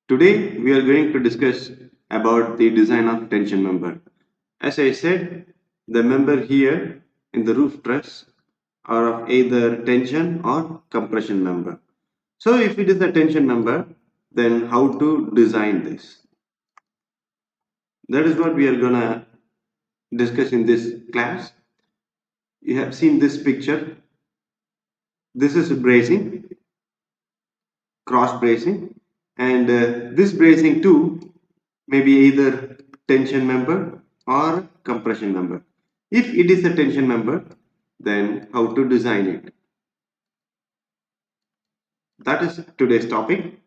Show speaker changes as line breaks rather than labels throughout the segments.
Today we are going to discuss about the design of tension member. As I said, the member here in the roof truss are of either tension or compression member. So if it is a tension member, then how to design this? That is what we are gonna discuss in this class. You have seen this picture. This is bracing, cross bracing, and this bracing too may be either tension member or compression member. If it is a tension member, then how to design it? That is today's topic.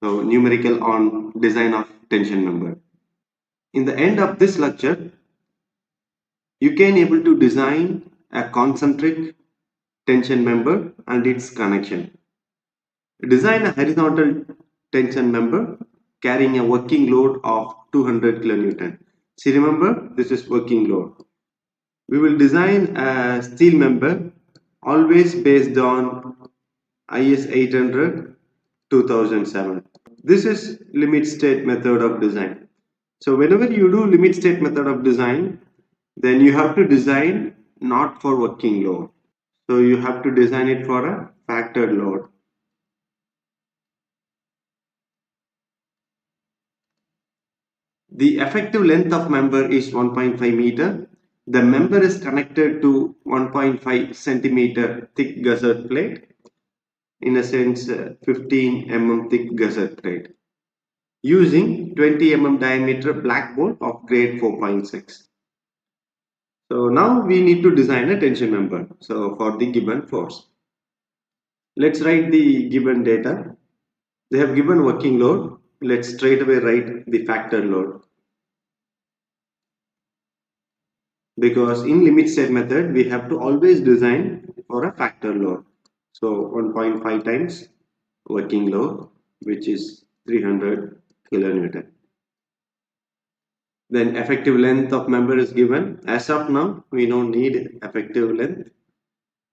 So numerical on design of tension member. In the end of this lecture, you can able to design a concentric tension member and its connection. Design a horizontal tension member carrying a working load of 200 kilonewton. See, remember, this is working load. We will design a steel member always based on IS 800 2007. This is limit state method of design. So whenever you do limit state method of design, then you have to design not for working load. So you have to design it for a factored load. The effective length of member is 1.5 meter. The member is connected to 1.5 centimeter thick gusset plate, in a sense 15 mm thick gusset plate, using 20 mm diameter black bolt of grade 4.6. So now we need to design a tension member. So for the given force, let's write the given data. They have given working load. Let's straight away write the factor load, because in limit state method we have to always design for a factor load. So 1.5 times working load, which is 300 kilonewton. Then effective length of member is given. As of now, we don't need effective length.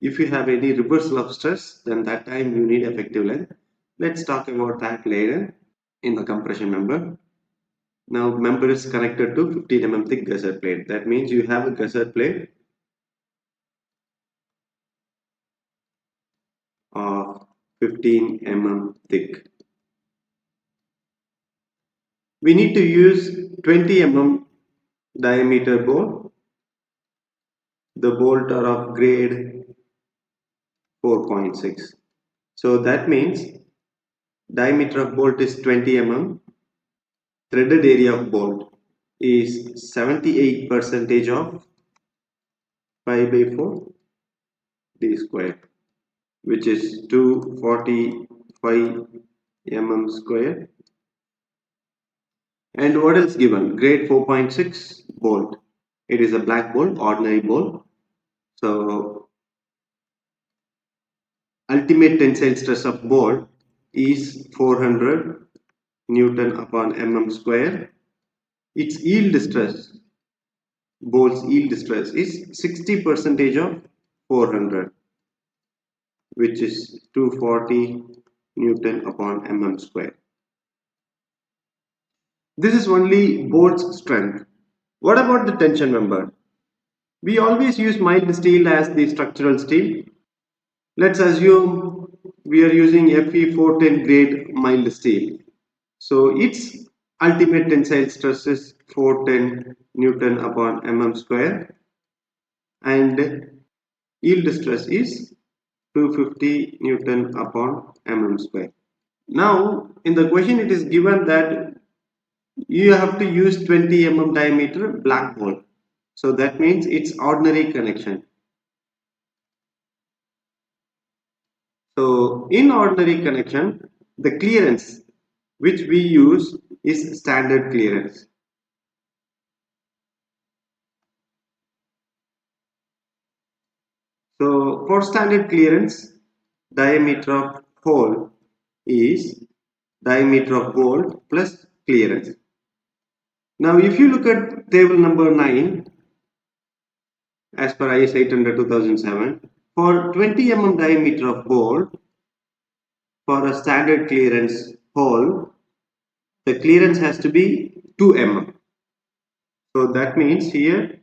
If you have any reversal of stress, then that time you need effective length. Let's talk about that later in the compression member. Now member is connected to 15 mm thick gusset plate. That means you have a gusset plate of 15 mm thick. We need to use 20 mm diameter bolt. The bolt are of grade 4.6. So that means diameter of bolt is 20 mm. Threaded area of bolt is 78 percentage of 5 by 4 d square, which is 245 mm square. And what else given? Grade 4.6 bolt. It is a black bolt, ordinary bolt. So ultimate tensile stress of bolt is 400 Newton upon mm square. Its yield stress, bolt's yield stress is 60 percentage of 400, which is 240 Newton upon mm square. This is only bolt's strength. What about the tension member? We always use mild steel as the structural steel. Let's assume we are using Fe410 grade mild steel. So its ultimate tensile stress is 410 Newton upon mm square, and yield stress is 250 Newton upon mm square. Now in the question it is given that you have to use 20 mm diameter black bolt. So that means it's ordinary connection. So in ordinary connection, the clearance which we use is standard clearance. So for standard clearance, diameter of hole is diameter of bolt plus clearance. Now if you look at table number 9, as per IS 800 2007, for 20 mm diameter of bolt, for a standard clearance hole, the clearance has to be 2 mm. So that means here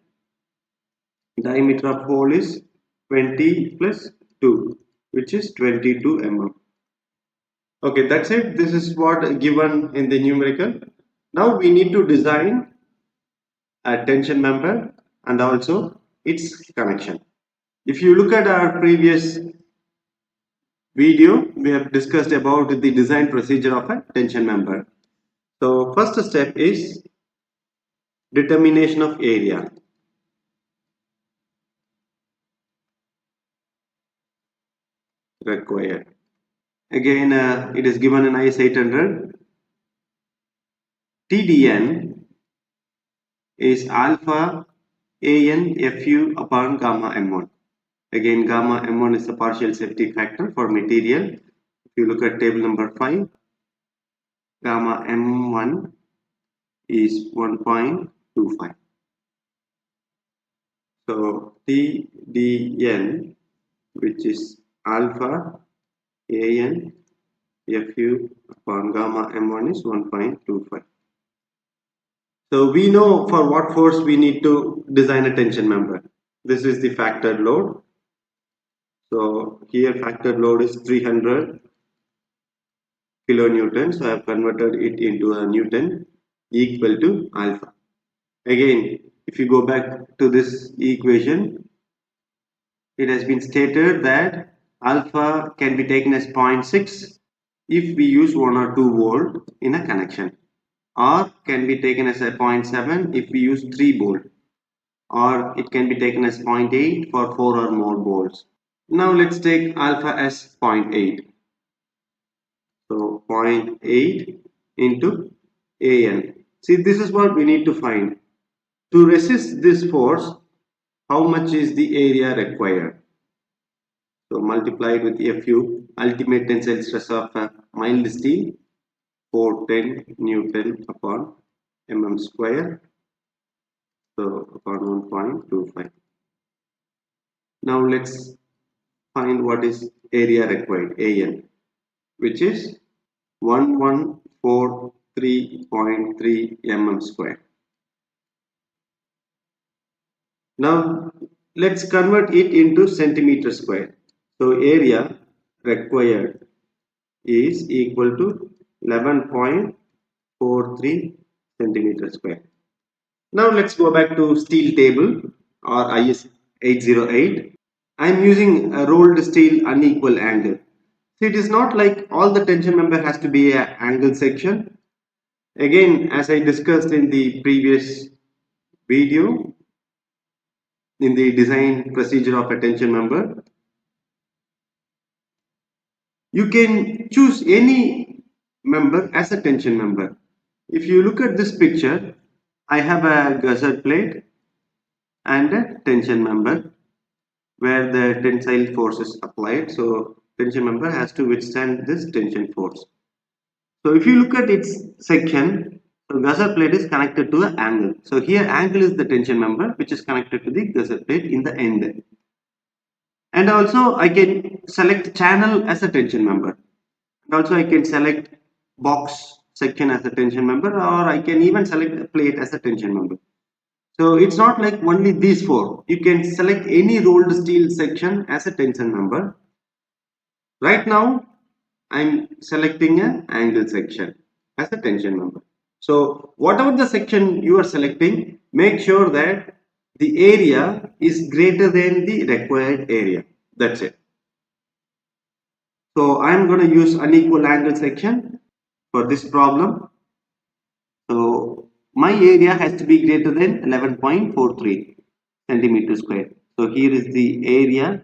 diameter of hole is 20 plus 2, which is 22 mm. Okay, that's it. This is what given in the numerical. Now we need to design a tension member and also its connection. If you look at our previous video, we have discussed about the design procedure of a tension member. So first step is determination of area. Required. Again, it is given in IS 800. TDN is alpha AN FU upon gamma M1. Again, gamma M1 is the partial safety factor for material. If you look at table number 5, gamma M1 is 1.25. So TDN, which is alpha AN FU upon gamma M1 is 1.25. So we know for what force we need to design a tension member. This is the factored load. So here factored load is 300 kilonewton. So I have converted it into a Newton equal to alpha. Again, if you go back to this equation, it has been stated that alpha can be taken as 0.6 if we use 1 or 2 volt in a connection, or can be taken as a 0.7 if we use 3 volt, or it can be taken as 0.8 for 4 or more volts. Now let's take alpha as 0.8. So 0.8 into AN. See, this is what we need to find. To resist this force, how much is the area required? So multiplied with Fu, ultimate tensile stress of a mild steel, 410 Newton upon mm square. So upon 1.25. Now let's find what is area required, AN, which is 1143.3 mm square. Now let's convert it into centimeter square. So area required is equal to 11.43 centimeter square. Now let's go back to steel table or IS 808. I am using a rolled steel unequal angle. So it is not like all the tension member has to be an angle section. Again, as I discussed in the previous video, in the design procedure of a tension member, you can choose any member as a tension member. If you look at this picture, I have a gusset plate and a tension member where the tensile force is applied. So tension member has to withstand this tension force. So if you look at its section, so gusset plate is connected to the angle. So here angle is the tension member which is connected to the gusset plate in the end. And also I can select channel as a tension member. And also I can select box section as a tension member, or I can even select a plate as a tension member. So it's not like only these four. You can select any rolled steel section as a tension member. Right now I'm selecting an angle section as a tension member. So whatever the section you are selecting, make sure that the area is greater than the required area. That's it. So I'm going to use unequal angle section for this problem. So my area has to be greater than 11.43 centimeter square. So here is the area.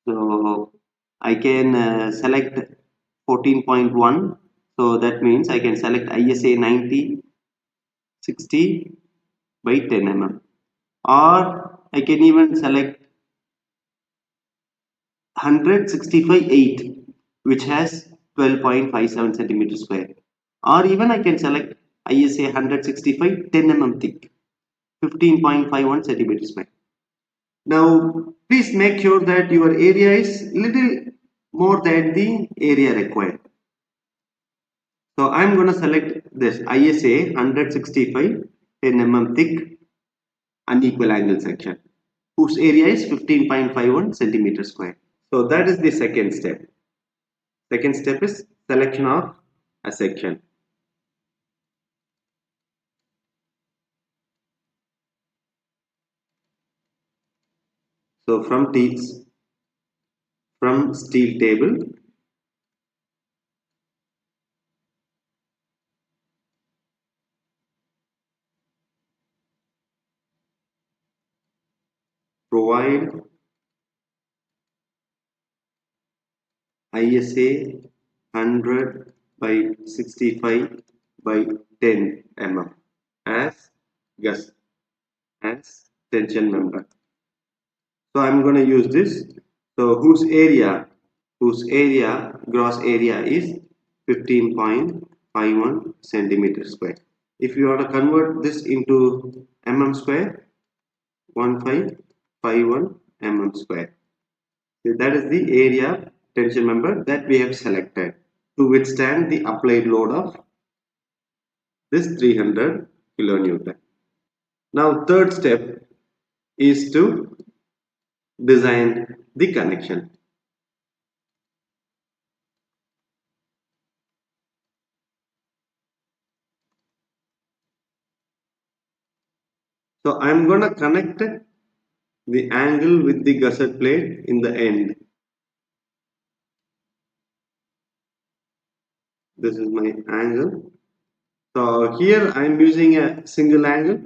So I can select 14.1. So that means I can select ISA 90 60 by 10 mm, or I can even select 165/8, which has 12.57 centimeter square, or even I can select ISA 165 10 mm thick, 15.51 centimeter square. Now please make sure that your area is little more than the area required. So I'm going to select this ISA 165 10 mm thick unequal angle section whose area is 15.51 centimeter square. So that is the second step. Second step is selection of a section. So from steel table, provide ISA 100 by 65 by 10 mm as gus as tension member. So I'm going to use this. So whose area gross area is 15.51 centimeter square. If you want to convert this into mm square, 1551 mm square. So that is the area tension member that we have selected to withstand the applied load of this 300 kilonewton. Now third step is to design the connection. So I'm going to connect the angle with the gusset plate in the end. This is my angle. So here I am using a single angle.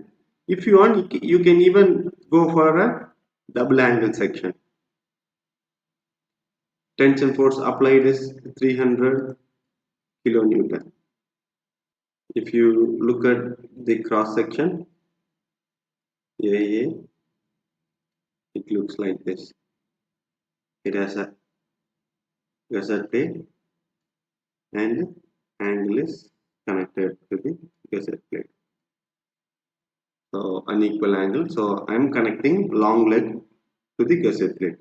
If you want, you can even go for a double angle section. Tension force applied is 300 kilonewton. If you look at the cross section, AA, it looks like this. It has a gusset plate and angle is connected to the gusset plate. So unequal angle. So I'm connecting long leg to the gusset plate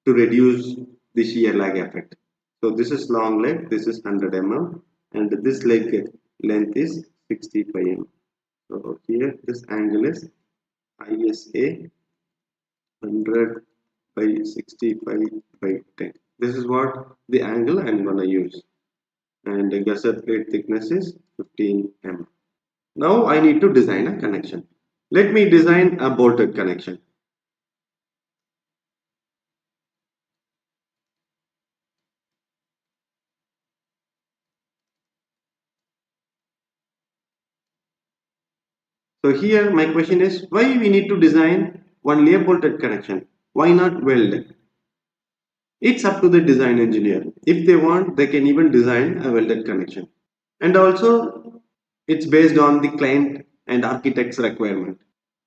to reduce the shear lag effect. So this is long leg, this is 100 mm, and this leg length is 65 mm. So here this angle is ISA 100 by 65 by 10. This is what the angle I'm going to use, and the gusset plate thickness is 15 mm. Now I need to design a connection. Let me design a bolted connection. So here my question is, why we need to design only a bolted connection? Why not weld? It's up to the design engineer. If they want, they can even design a welded connection. And also, it's based on the client and architect's requirement.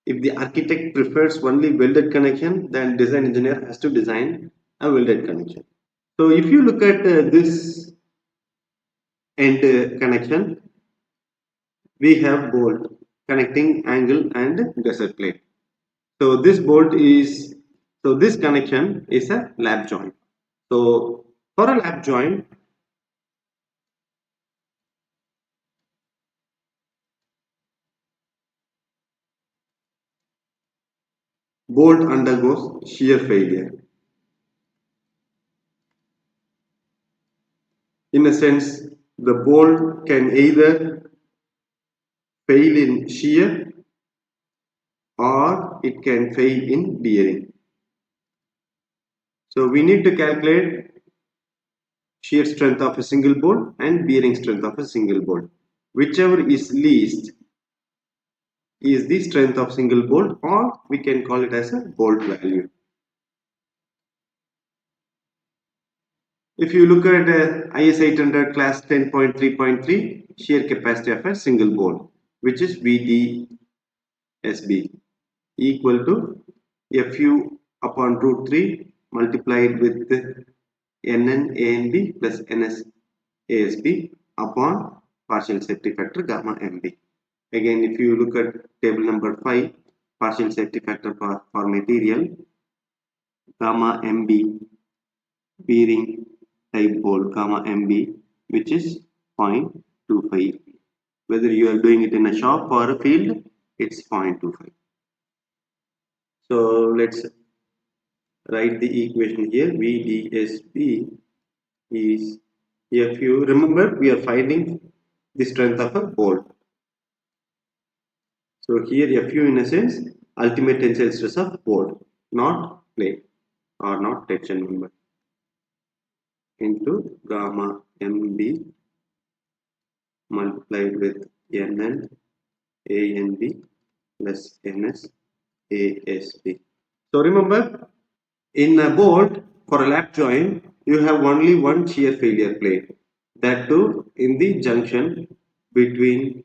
If the architect prefers only welded connection, then design engineer has to design a welded connection. So if you look at this end connection, we have bolt connecting angle and gusset plate. So this connection is a lap joint. So for a lap joint, bolt undergoes shear failure. In a sense, the bolt can either fail in shear or it can fail in bearing. So we need to calculate shear strength of a single bolt and bearing strength of a single bolt. Whichever is least is the strength of single bolt, or we can call it as a bolt value. If you look at IS 800 class 10.3.3 shear capacity of a single bolt, which is VDSB, equal to Fu upon root 3 multiplied with NN ANB plus NS ASB upon partial safety factor gamma MB. Again, if you look at table number 5, partial safety factor for material, gamma MB bearing type bolt, gamma MB, which is 0.25. Whether you are doing it in a shop or a field, it's 0.25. So let's write the equation here. VDSP is Fu. Remember, we are finding the strength of a bolt. So here Fu in a sense, ultimate tensile stress of bolt, not plate or not tension member, into gamma MB multiplied with NN ANB plus NS ASB. So remember, in a bolt for a lap joint, you have only one shear failure plane. That too in the junction between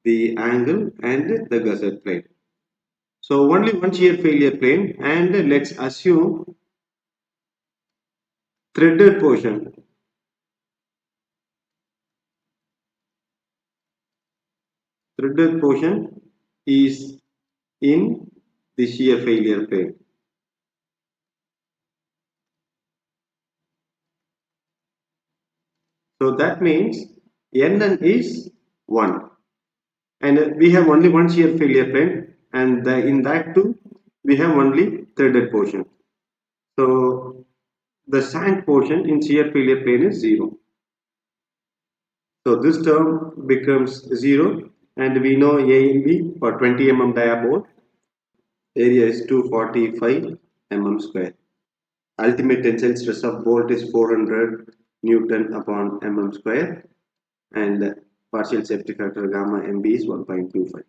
the angle and the gusset plate. So only one shear failure plane, and let's assume threaded portion. Threaded portion is in the shear failure plane. So that means Nn is 1. And we have only one shear failure plane, and in that too we have only threaded portion. So the shank portion in shear failure plane is 0. So this term becomes 0, and we know A and B for 20 mm dia bolt, area is 245 mm square. Ultimate tensile stress of bolt is 400 Newton upon mm square, and partial safety factor gamma MB is 1.25.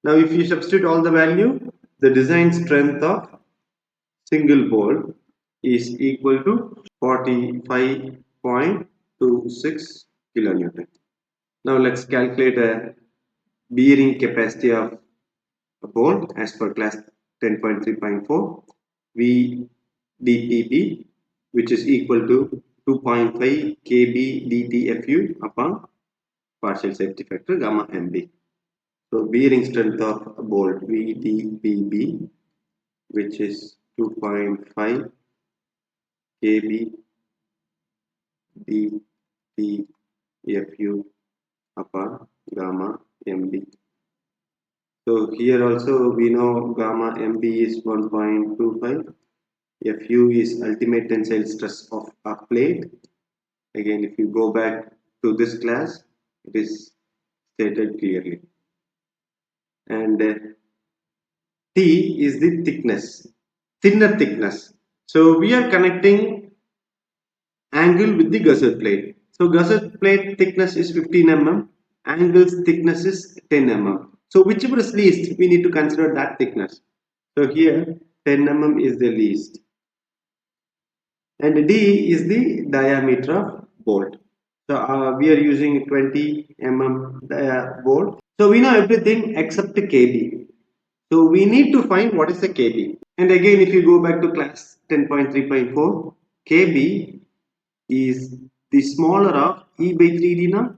Now if you substitute all the value, the design strength of single bolt is equal to 45.26 kilonewton. Now let's calculate a bearing capacity of a bolt as per class 10.3.4 VDPB, which is equal to 2.5 kb dtfu upon partial safety factor gamma MB. So bearing strength of a bolt VDPB, which is 2.5 kb dtfu upon gamma MB. So here also we know gamma MB is 1.25. Fu is ultimate tensile stress of a plate. Again, if you go back to this class, it is stated clearly. And T is the thickness, thinner thickness. So we are connecting angle with the gusset plate. So gusset plate thickness is 15 mm, angle's thickness is 10 mm. So whichever is least, we need to consider that thickness. So here 10 mm is the least. And D is the diameter of bolt. So we are using 20 mm bolt. So we know everything except KB. So we need to find what is the KB. And again, if you go back to class 10.3.4, KB is the smaller of E by 3D naught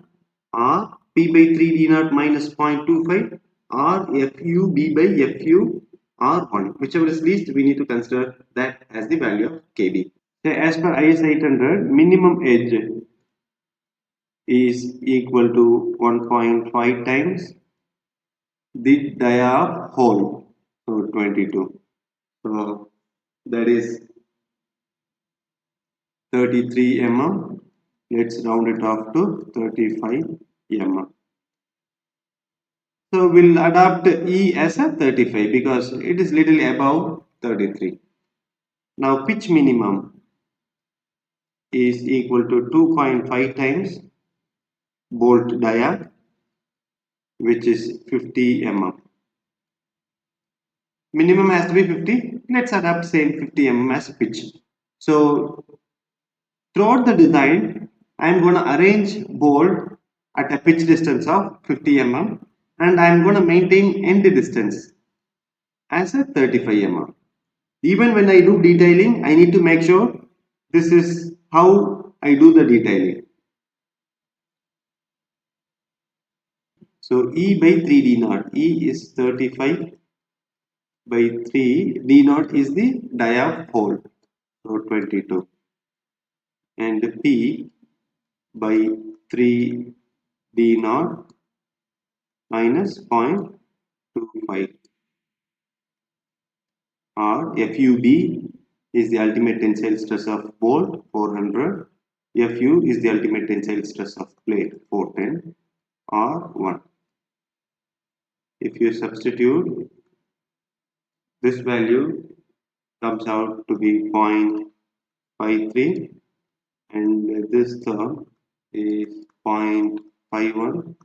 or P by 3D naught minus 0.25 or FUB by FU or 1. Whichever is least, we need to consider that as the value of KB. So as per IS 800, minimum edge is equal to 1.5 times the dia of hole, so 22. So that is 33 mm. Let's round it off to 35 mm. So we'll adopt E as a 35 because it is little above 33. Now pitch minimum is equal to 2.5 times bolt dia, which is 50 mm. Minimum has to be 50. Let's adapt same 50 mm as pitch. So throughout the design, I am going to arrange bolt at a pitch distance of 50 mm, and I am going to maintain end distance as a 35 mm. Even when I do detailing, I need to make sure this is how I do the detailing. So E by 3D naught. E is 35 by 3. D naught is the dia of hole. So 22. And P by 3d0 minus 0.25, or FUB is the ultimate tensile stress of bolt 400, FU is the ultimate tensile stress of plate 410, or 1. If you substitute, this value comes out to be 0.53 and this term is 0.51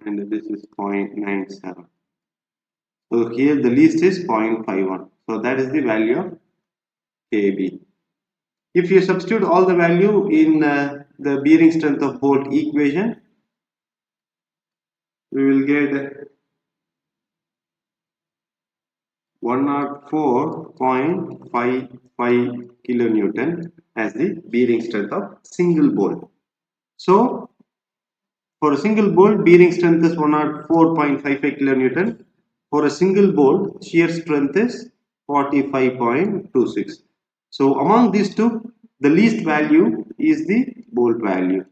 and this is 0.97. So here the least is 0.51. So that is the value of KB. If you substitute all the value in the bearing strength of bolt equation, we will get 104.55 kilonewton as the bearing strength of single bolt. So for a single bolt, bearing strength is 104.55 kilonewton. For a single bolt, shear strength is 45.26. So among these two, the least value is the bolt value,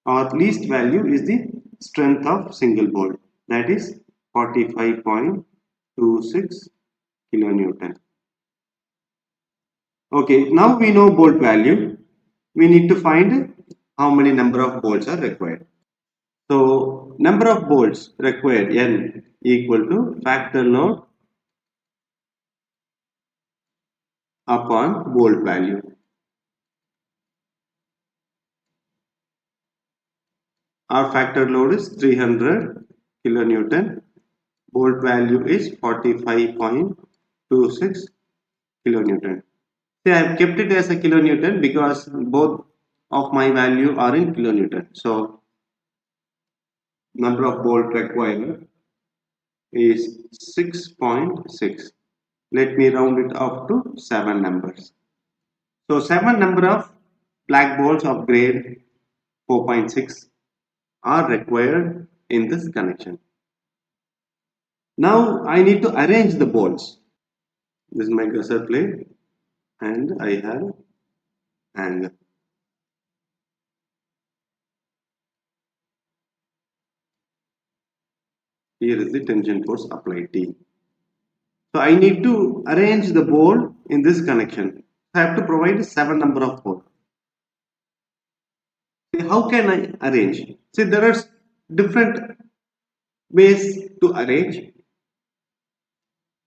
or least value is the strength of single bolt, that is 45.26 kilonewton. Okay, now we know bolt value. We need to find how many number of bolts are required. So number of bolts required, N, equal to factor load upon bolt value. Our factor load is 300 kilonewton. Bolt value is 45.26 kilonewton. See, I have kept it as a kilonewton because both of my value are in kilonewton. So number of bolt required is 6.6. Let me round it up to 7 numbers. So 7 number of black bolts of grade 4.6 are required in this connection. Now I need to arrange the bolts. This is my gusset plate and I have angle. Here is the tension force applied T. So I need to arrange the bolt in this connection. I have to provide 7 number of bolts. How can I arrange? See, there are different ways to arrange.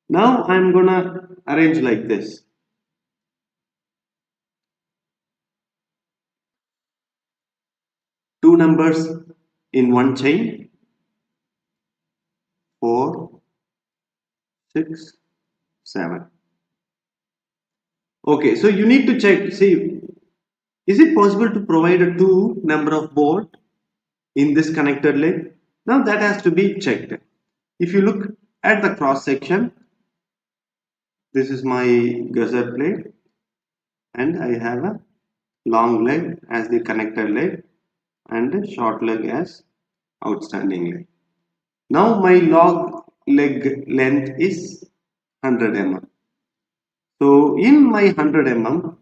Now I am gonna arrange like this. Two numbers in one chain, 4, 6, 7. Okay, so you need to check. See, is it possible to provide a 2 number of bolt in this connector leg? Now that has to be checked. If you look at the cross section, this is my gusset plate and I have a long leg as the connector leg and a short leg as outstanding leg. Now my log leg length is 100 mm. So in my 100 mm,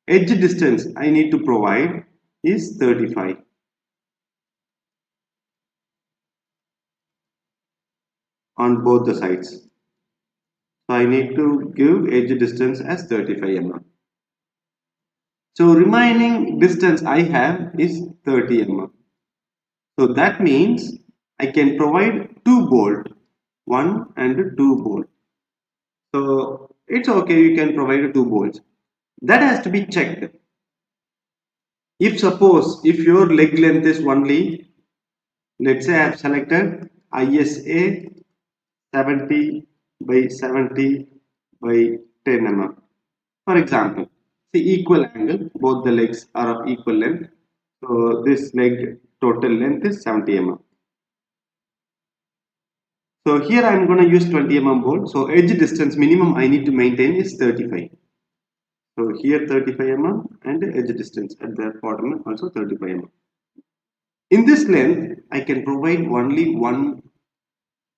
edge distance I need to provide is 35. On both the sides. So I need to give edge distance as 35 mm. So remaining distance I have is 30 mm. So that means I can provide 2 bolt, 1 and 2 bolt. So it's okay, you can provide 2 bolts. That has to be checked. If suppose if your leg length is only, let's say I have selected ISA 70 by 70 by 10 mm. For example, the equal angle, both the legs are of equal length. So this leg total length is 70 mm. So here I am going to use 20 mm bolt. So edge distance minimum I need to maintain is 35. So here 35 mm and edge distance at the bottom also 35 mm. In this length I can provide only one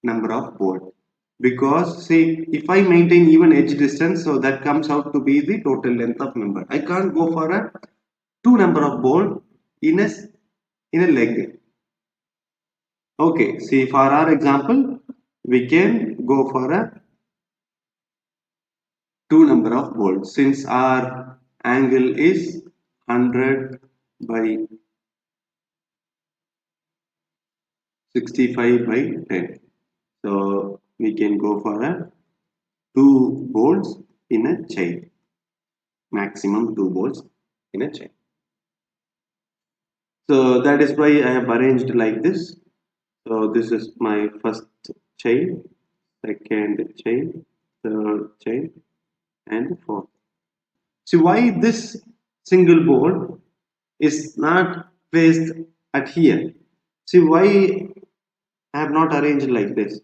number of bolt, because say if I maintain even edge distance, so that comes out to be the total length of member. I can't go for a 2 number of bolt in a leg. Okay, see, for our example, we can go for a 2 number of bolts since our angle is 100 by 65 by 10. So we can go for a 2 bolts in a chain, maximum 2 bolts in a chain. So that is why I have arranged like this. So this is my first chain, second chain, third chain, and fourth. See why this single bolt is not placed at here. See why I have not arranged like this.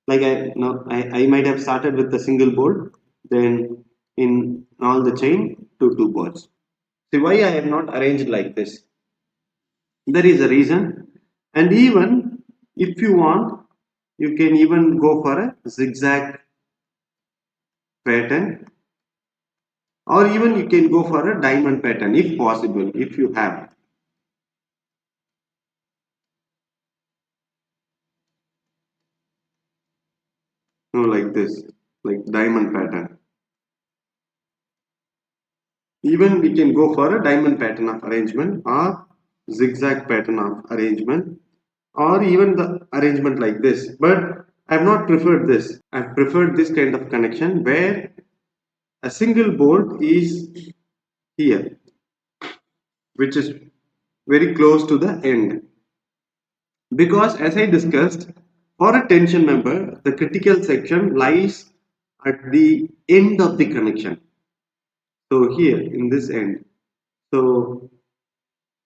Like I might have started with a single bolt, then in all the chain two bolts. See why I have not arranged like this. There is a reason, and even if you want, you can even go for a zigzag pattern, or even you can go for a diamond pattern if possible, if you have. No, like this, like diamond pattern. Even we can go for a diamond pattern of arrangement or zigzag pattern of arrangement, or even the arrangement like this. But I have not preferred this. I have preferred this kind of connection where a single bolt is here, which is very close to the end. Because as I discussed, for a tension member, the critical section lies at the end of the connection. So here in this end. So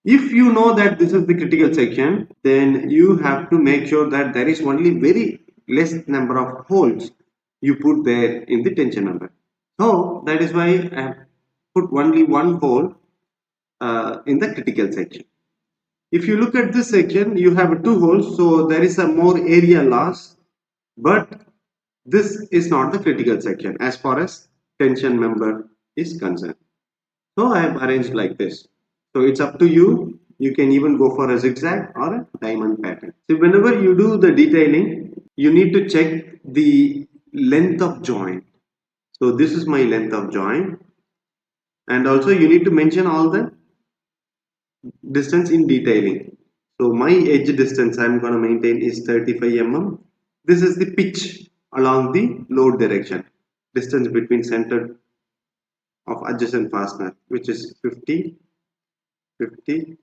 if you know that this is the critical section, then you have to make sure that there is only very less number of holes you put there in the tension member. So that is why I have put only one hole in the critical section. If you look at this section, you have two holes, so there is a more area loss, but this is not the critical section as far as tension member is concerned. So I have arranged like this. So it's up to you. You can even go for a zigzag or a diamond pattern. So whenever you do the detailing, you need to check the length of joint. So this is my length of joint, and also you need to mention all the distance in detailing. So my edge distance I'm going to maintain is 35 mm. This is the pitch along the load direction. Distance between center of adjacent fastener, which is 50, 50,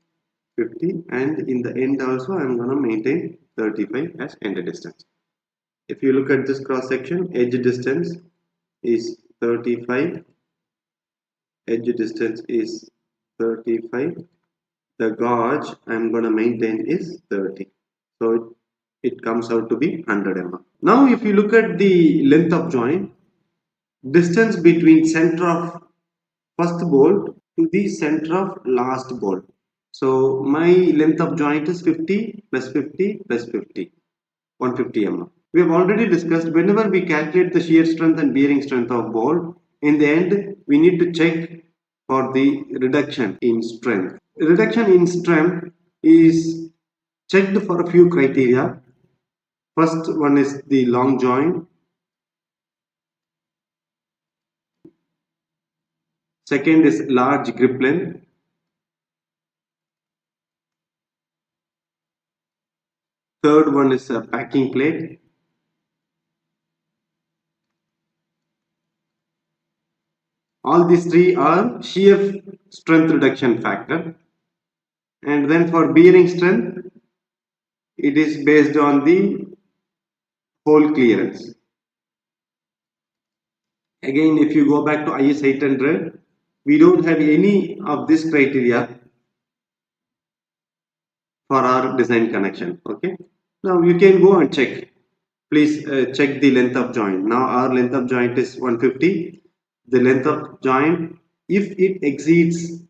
50, and in the end also I'm going to maintain 35 as end distance. If you look at this cross section, edge distance is 35, edge distance is 35, the gauge I'm going to maintain is 30. So it comes out to be 100 mm. Now if you look at the length of joint, distance between center of first bolt to the center of last bolt. So my length of joint is 50 plus 50 plus 50, 150 mm. We have already discussed whenever we calculate the shear strength and bearing strength of bolt, in the end we need to check for the reduction in strength. Reduction in strength is checked for a few criteria. First one is the long joint. Second is large grip length. Third one is a packing plate. All these three are shear strength reduction factor. And then for bearing strength, it is based on the hole clearance. Again, if you go back to IS 800, we don't have any of this criteria for our design connection. Okay. Now you can go and check. Please check the length of joint. Now our length of joint is 150. The length of joint, if it exceeds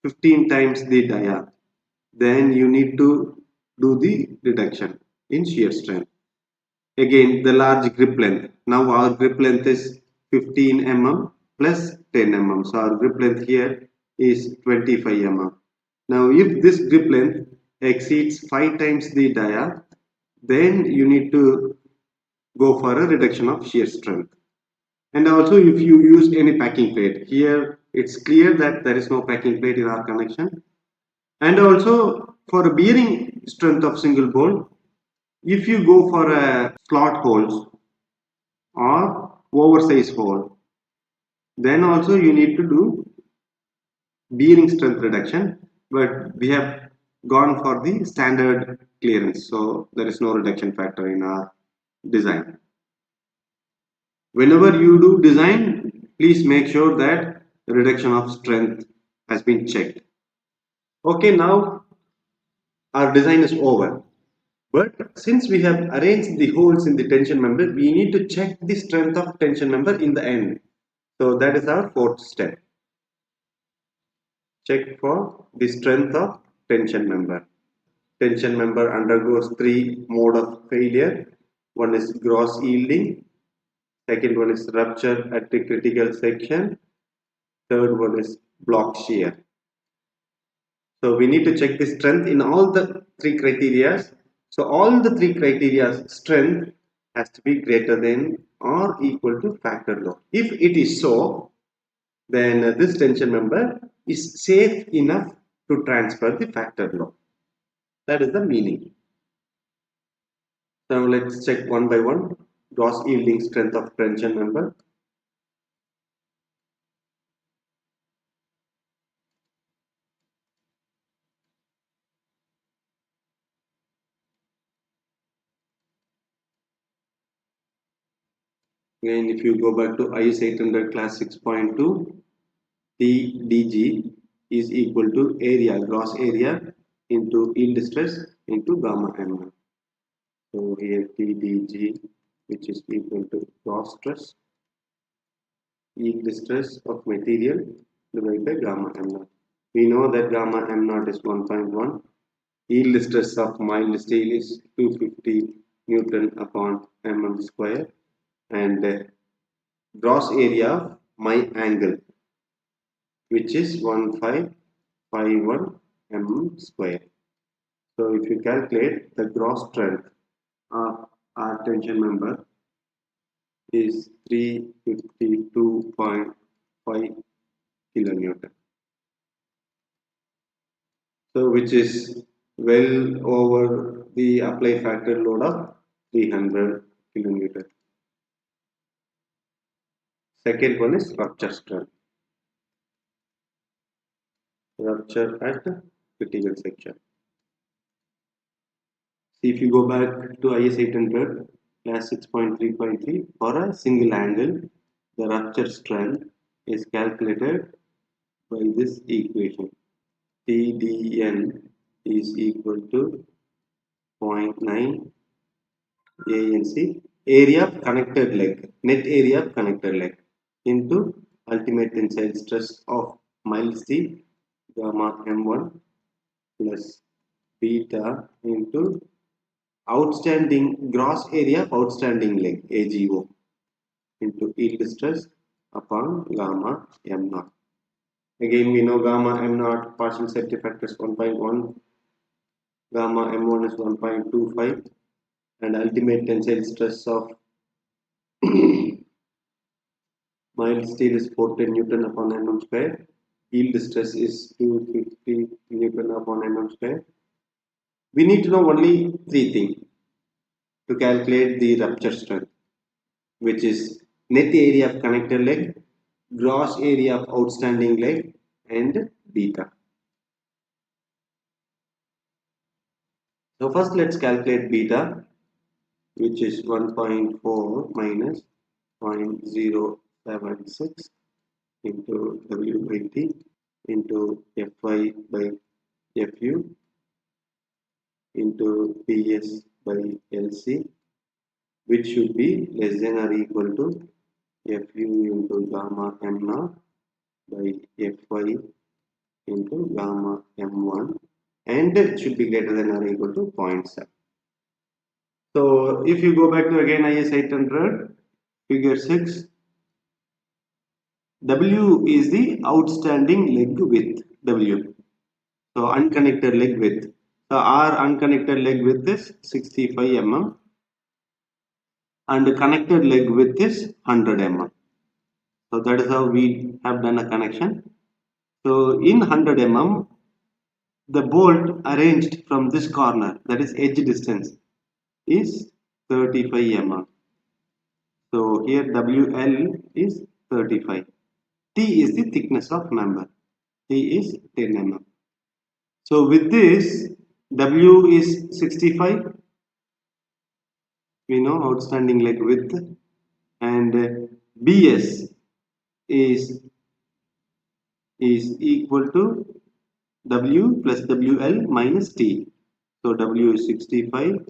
15 times the dia, then you need to do the reduction in shear strength. Again, the large grip length. Now our grip length is 15 mm plus 10 mm. So our grip length here is 25 mm. Now if this grip length exceeds 5 times the dia, then you need to go for a reduction of shear strength. And also if you use any packing plate, here it's clear that there is no packing plate in our connection. And also for a bearing strength of single bolt, if you go for a slot holes or oversized hole, then also you need to do bearing strength reduction, but we have gone for the standard clearance, so there is no reduction factor in our design. Whenever you do design, please make sure that the reduction of strength has been checked. Okay, now our design is over. But since we have arranged the holes in the tension member, we need to check the strength of tension member in the end. So that is our fourth step. Check for the strength of tension member. Tension member undergoes three mode of failure. One is gross yielding, second one is rupture at the critical section, third one is block shear. So we need to check the strength in all the three criteria. So all the three criteria strength has to be greater than or equal to factor load. If it is so, then this tension member is safe enough to transfer the factor load. That is the meaning. So let's check one by one. Gross yielding strength of tension member. Again, if you go back to IS 800 class 6.2, TDG is equal to area, gross area into yield stress into gamma m. So here TDG, which is equal to gross stress, yield stress of material divided by gamma m. We know that gamma m0 is 1.1. Yield stress of mild steel is 250 Newton upon mm square, and gross area of my angle, which is 1551 mm square. So if you calculate the gross strength of our tension member is 352.5 kilonewton. So which is well over the applied factor load of 300 kilonewton. Second one is rupture strength. Rupture at critical section. See, if you go back to IS 800 class 6.3.3, for a single angle, the rupture strength is calculated by this equation. TDN is equal to 0.9 ANC, area of connected leg, net area of connected leg, into ultimate tensile stress of mild steel gamma m1 plus beta into outstanding gross area of outstanding leg AGO into yield stress upon gamma m0. Again, we know gamma m0 partial safety factor is 1.1, gamma m1 is 1.25, and ultimate tensile stress of mild steel is 410 Newton upon mm square. Yield stress is 250 Newton upon mm square. We need to know only three things to calculate the rupture strength, which is net area of connected leg, gross area of outstanding leg, and beta. So first let's calculate beta, which is 1.4 minus 0.076 into W by T into Fy by Fu into Ps by Lc, which should be less than or equal to Fu into gamma m0 by Fy into gamma m1, and it should be greater than or equal to 0.7. So if you go back to again IS 800 figure 6, W is the outstanding leg width W. So unconnected leg width. So our unconnected leg width is 65 mm and the connected leg width is 100 mm. So that is how we have done a connection. So in 100 mm, the bolt arranged from this corner, that is edge distance, is 35 mm. So here WL is 35. T is the thickness of member. T is 10 mm. So with this, W is 65. We know outstanding leg width, and BS is equal to W plus WL minus T. So W is 65,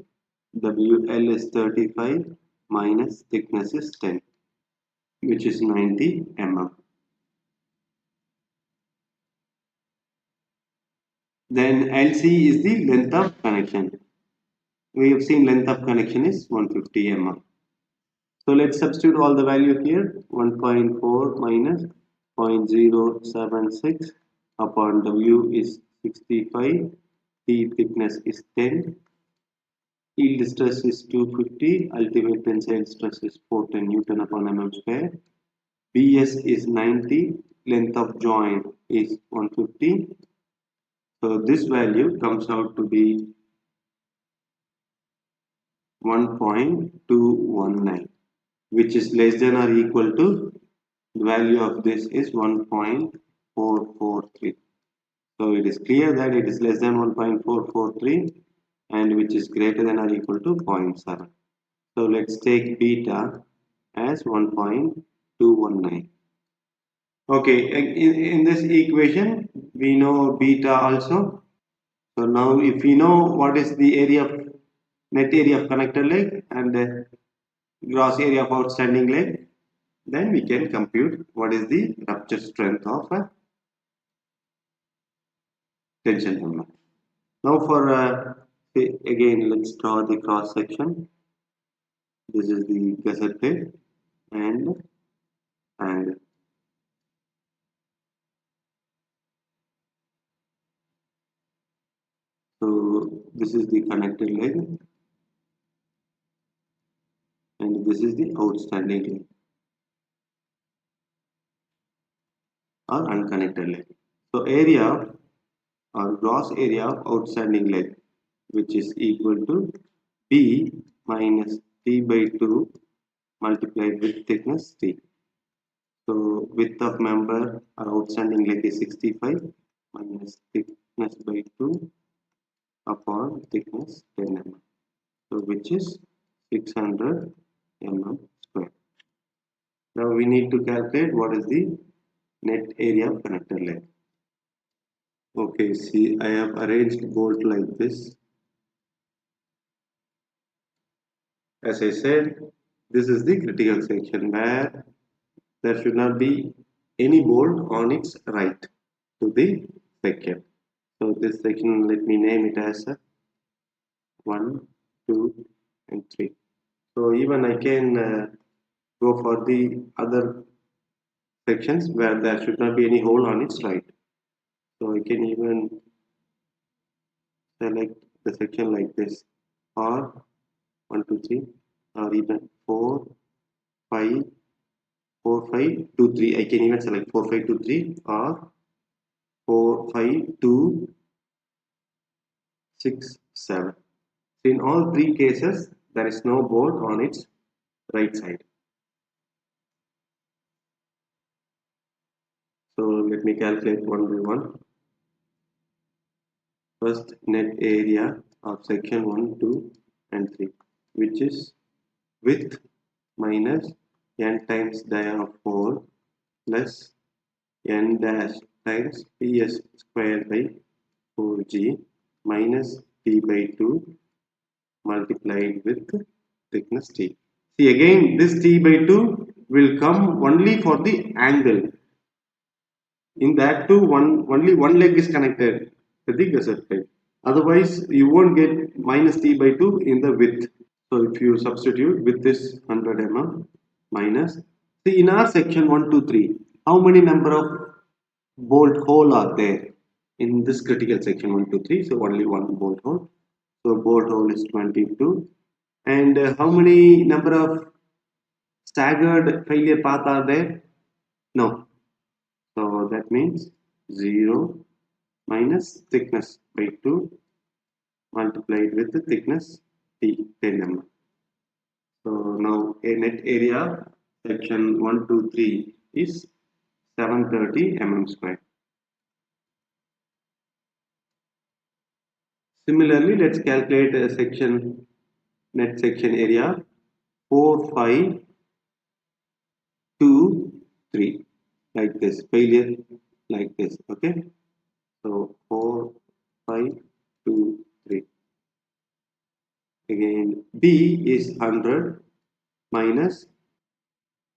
WL is 35 minus thickness is 10, which is 90 mm. Then LC is the length of connection. We have seen length of connection is 150 mm. So let's substitute all the value here. 1.4 minus 0.076 upon W is 65, T thickness is 10, yield stress is 250, ultimate tensile stress is 410 Newton upon mm square, BS is 90, length of joint is 150. So this value comes out to be 1.219, which is less than or equal to the value of this is 1.443. So it is clear that it is less than 1.443 and which is greater than or equal to 0.7. So let's take beta as 1.219. Okay, in this equation we know beta also. So now if we know what is the area of net area of connector leg and the gross area of outstanding leg, then we can compute what is the rupture strength of a tension member. Now for again let's draw the cross section. This is the gusset plate and angle. So this is the connected leg and this is the outstanding leg or unconnected leg. So area or gross area of outstanding leg, which is equal to B minus T by 2 multiplied with thickness T. So width of member or outstanding leg is 65 minus thickness by 2 upon thickness 10 mm. So which is 600 mm square. Now we need to calculate what is the net area of connector leg. Okay, see, I have arranged bolt like this. As I said, this is the critical section where there should not be any bolt on its right to the section. So this section, let me name it as 1, 2 and 3. So even I can go for the other sections where there should not be any hole on its right. So I can even select the section like this, or 1, 2, 3, or even 4, 5, 4, 5, 2, 3. I can even select 4, 5, 2, 3 or 4, 5, 2, 6, 7. So in all three cases, there is no bolt on its right side. So let me calculate one by one. First, net area of section 1, 2 and 3, which is width minus n times dia of 4 plus n dash times ps square by 4g minus t by 2 multiplied with thickness t. See again, this t by 2 will come only for the angle. In that too, only one leg is connected to the gusset plate. Otherwise, you won't get minus t by 2 in the width. So if you substitute with this 100 mm minus, see in our section 1, 2, 3, how many number of bolt hole are there? in this critical section 1, 2, 3. So only one bolt hole. So bolt hole is 22. And how many number of staggered failure path are there? No. So that means 0 minus thickness by 2 multiplied with the thickness T 10 mm. So now a net area section 1, 2, 3 is 730 mm square. Similarly, let's calculate a net section area 4, 5, 2, 3 like this, failure like this. Okay, so 4, 5, 2, 3. Again, B is 100 minus,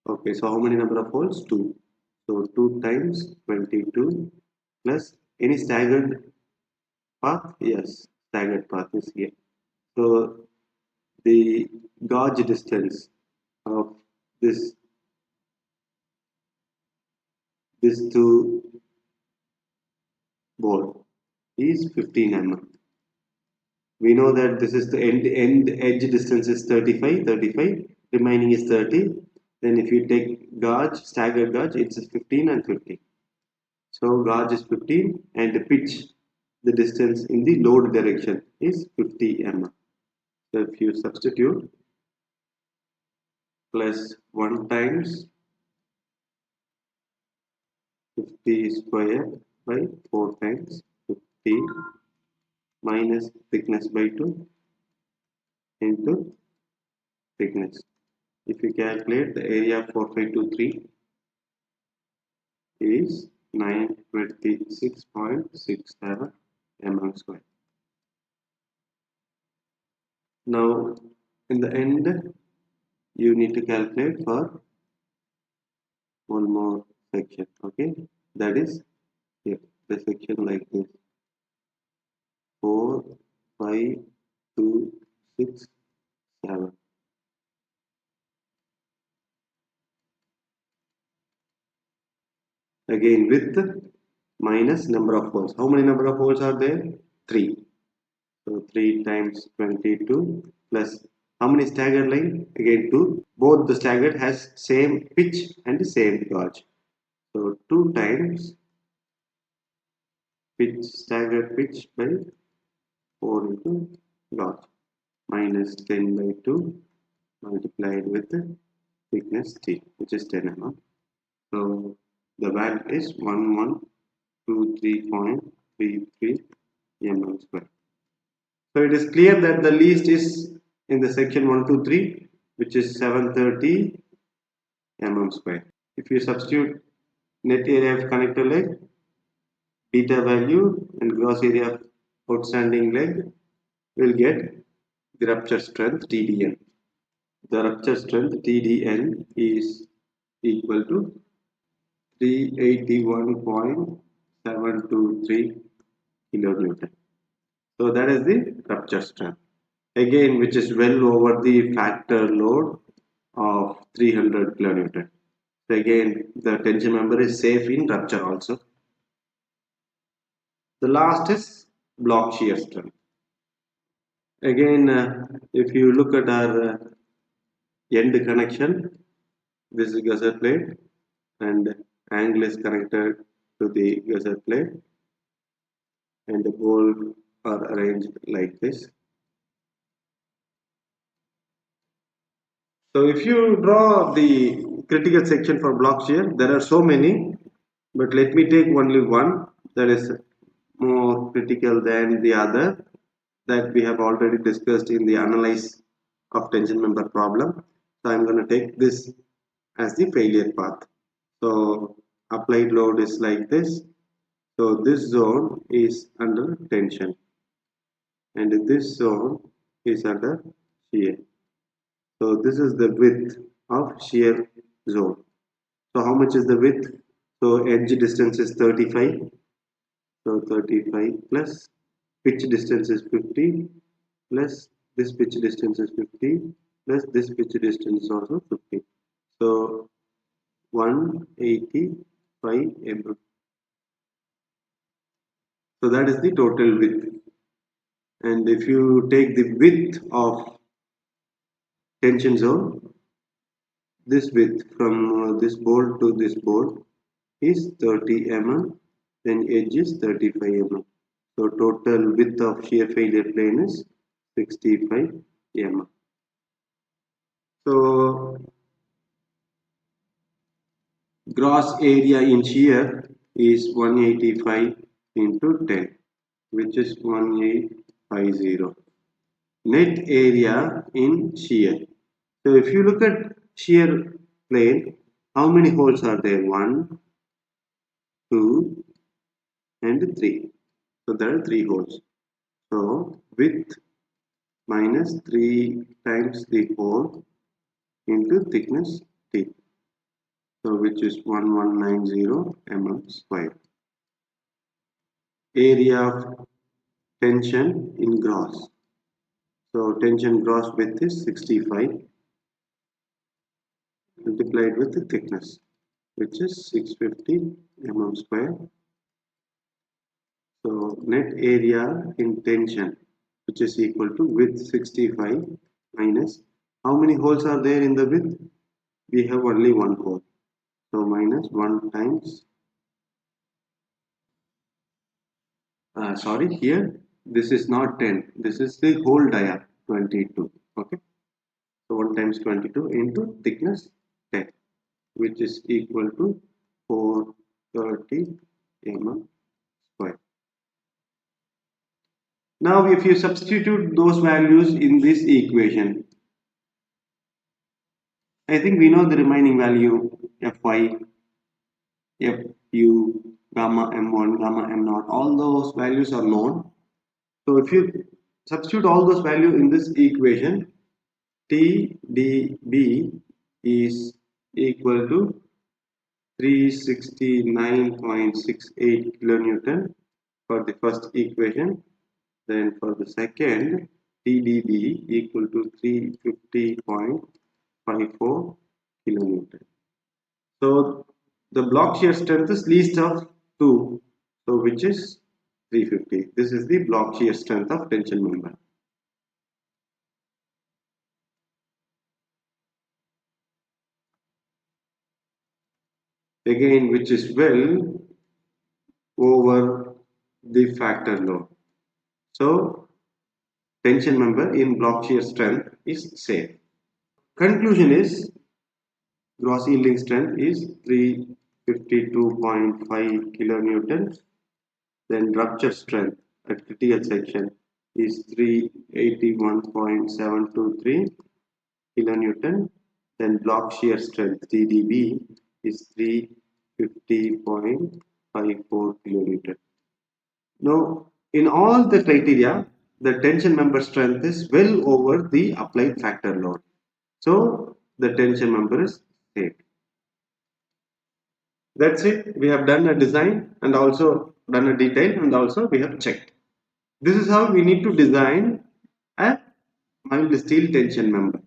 okay, so how many number of holes? 2. So 2 times 22 plus any staggered path? Yes, staggered path is here. So the gauge distance of this two ball is 15 mm. We know that this is the end edge distance is 35, remaining is 30. Then if you take gauge, staggered gauge, it's 15 and 50. So gauge is 15 and the pitch, the distance in the load direction is 50 mm. So if you substitute plus 1 times 50 square by 4 times 50 minus thickness by 2 into thickness. If you calculate, the area 4523 is 926.67 mm square. Now, in the end, you need to calculate for one more section. Okay, that is here, the section like this: 4, 5, 2, 6, 7. Again, width minus number of holes. How many number of holes are there? 3. So 3 times 22 plus how many staggered line? Again 2. Both the staggered has same pitch and same gauge. So 2 times pitch, staggered pitch by 4 into gauge minus 10 by 2 multiplied with the thickness T, which is 10 mm. So the value is 1123.33 mm square. So it is clear that the least is in the section 123, which is 730 mm square. If you substitute net area of connector leg, beta value and gross area of outstanding leg, will get the rupture strength TDN. The rupture strength TDN is equal to 381.723 kilonewton. So that is the rupture strength. Again, which is well over the factor load of 300 kilonewton. So again, the tension member is safe in rupture also. The last is block shear strength. Again, if you look at our end connection, this is gusset plate and angle is connected to the gusset plate and the bolt are arranged like this. So if you draw the critical section for block shear, there are so many, but let me take only one that is more critical than the other, that we have already discussed in the analyze of tension member problem. So I'm going to take this as the failure path. So applied load is like this. So this zone is under tension and this zone is under shear. So this is the width of shear zone. So how much is the width? So edge distance is 35. So 35 plus pitch distance is 50 plus this pitch distance is 50 plus this pitch distance is also 50. So 185 mm. So that is the total width. And if you take the width of tension zone, this width from this bolt to this bolt is 30 mm, then edge is 35 mm. So total width of shear failure plane is 65 mm. So gross area in shear is 185 into 10, which is 1850. Net area in shear. So if you look at shear plane, how many holes are there? 1, 2, and 3. So there are 3 holes. So width minus 3 times the hole into thickness T. So which is 1190 mm square. Area of tension in gross. So tension gross width is 65 multiplied with the thickness, which is 650 mm square. So net area in tension, which is equal to width 65 minus how many holes are there in the width? We have only one hole. So minus 1 times, sorry, here this is not 10, this is the whole dia 22. Okay, so 1 times 22 into thickness 10, which is equal to 430 mm square. Now if you substitute those values in this equation, I think we know the remaining value Fy, Fu, gamma M1, gamma M0, all those values are known. So if you substitute all those values in this equation, TdB is equal to 369.68 kilonewton for the first equation. Then for the second, TdB equal to 350.54 kilonewton. So the block shear strength is least of 2, so which is 350. This is the block shear strength of tension member. Again, which is well over the factor load. So tension member in block shear strength is safe. Conclusion is gross yielding strength is 352.5 kilonewton. Then rupture strength at critical section is 381.723 kilonewton. Then block shear strength TDB is 350.54 kilonewton. Now, in all the criteria, the tension member strength is well over the applied factor load. So, the tension member is safe. That's it. We have done a design and also done a detail and also we have checked. This is how we need to design a mild steel tension member.